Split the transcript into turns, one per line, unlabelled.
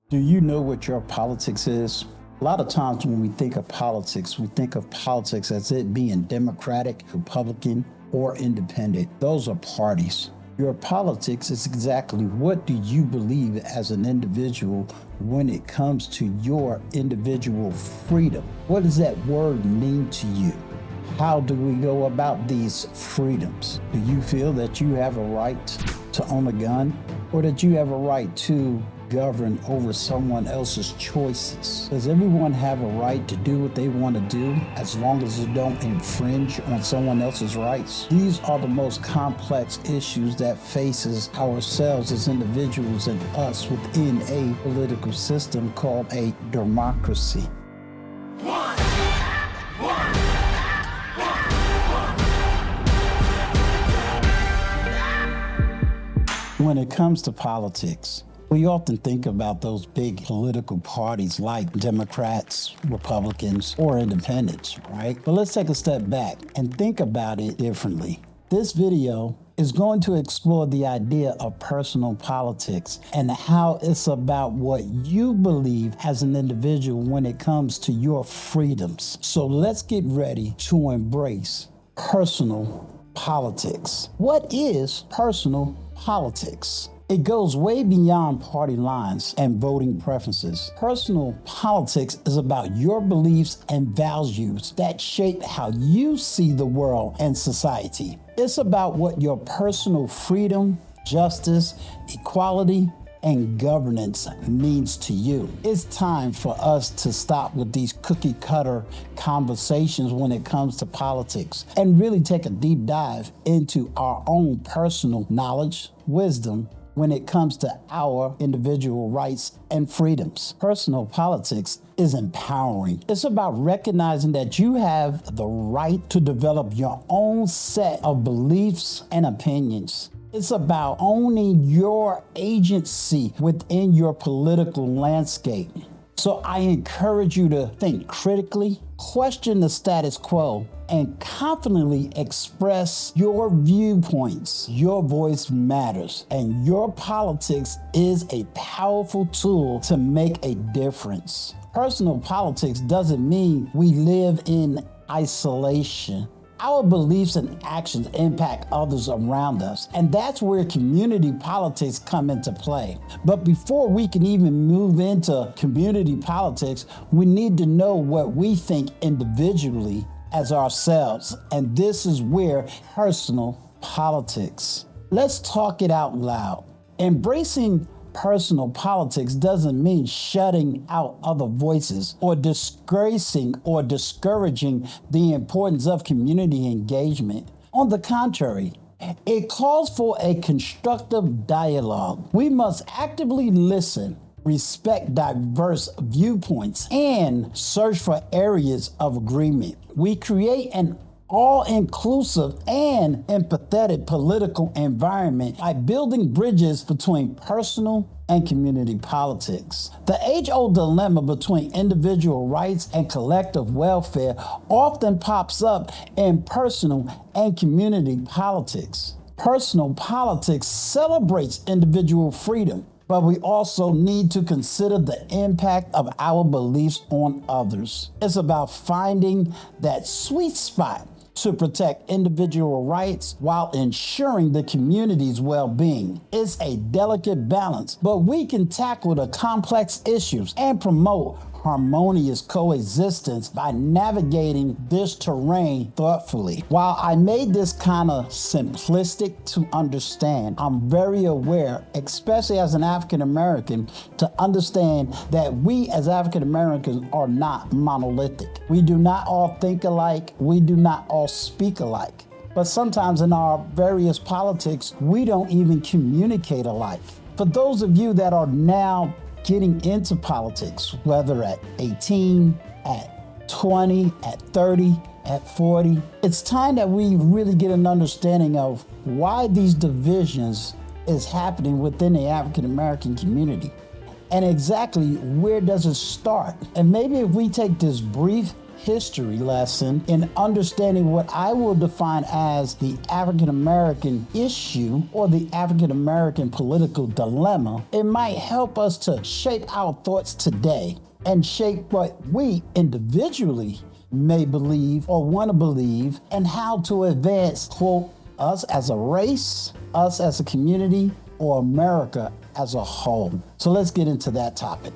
Do you know what your politics is? A lot of times when we think of politics, we think of politics as it being Democratic, Republican, or independent. Those are parties. Your politics is exactly what do you believe as an individual when it comes to your individual freedom. What does that word mean to you? How do we go about these freedoms? Do you feel that you have a right to own a gun, or that you have a right to govern over someone else's choices? Does everyone have a right to do what they want to do as long as it don't infringe on someone else's rights? These are the most complex issues that faces ourselves as individuals and us within a political system called a democracy. When it comes to politics, we often think about those big political parties like Democrats, Republicans, or independents, right? But let's take a step back and think about it differently. This video is going to explore the idea of personal politics and how it's about what you believe as an individual when it comes to your freedoms. So let's get ready to embrace personal politics. What is personal politics? It goes way beyond party lines and voting preferences. Personal politics is about your beliefs and values that shape how you see the world and society. It's about what your personal freedom, justice, equality, and governance means to you. It's time for us to stop with these cookie cutter conversations when it comes to politics and really take a deep dive into our own personal knowledge, wisdom, when it comes to our individual rights and freedoms. Personal politics is empowering. It's about recognizing that you have the right to develop your own set of beliefs and opinions. It's about owning your agency within your political landscape. So I encourage you to think critically, question the status quo, and confidently express your viewpoints. Your voice matters, and your politics is a powerful tool to make a difference. Personal politics doesn't mean we live in isolation. Our beliefs and actions impact others around us, and that's where community politics come into play. But before we can even move into community politics, we need to know what we think individually as ourselves, and this is where personal politics. Let's talk it out loud. Embracing personal politics doesn't mean shutting out other voices or disgracing or discouraging the importance of community engagement. On the contrary, it calls for a constructive dialogue. We must actively listen, respect diverse viewpoints, and search for areas of agreement. We create an all-inclusive and empathetic political environment by building bridges between personal and community politics. The age-old dilemma between individual rights and collective welfare often pops up in personal and community politics. Personal politics celebrates individual freedom, but we also need to consider the impact of our beliefs on others. It's about finding that sweet spot to protect individual rights while ensuring the community's well-being. It's a delicate balance, but we can tackle the complex issues and promote harmonious coexistence by navigating this terrain thoughtfully. While I made this kind of simplistic to understand, I'm very aware, especially as an African American, to understand that we as African Americans are not monolithic. We do not all think alike. We do not all speak alike. But sometimes in our various politics, we don't even communicate alike. For those of you that are now getting into politics, whether at 18, at 20, at 30, at 40, it's time that we really get an understanding of why these divisions is happening within the African American community and exactly where does it start. And maybe if we take this brief history lesson in understanding what I will define as the African American issue or the African American political dilemma, it might help us to shape our thoughts today and shape what we individually may believe or want to believe, and how to advance, quote, us as a race, us as a community, or America as a whole. So let's get into that topic.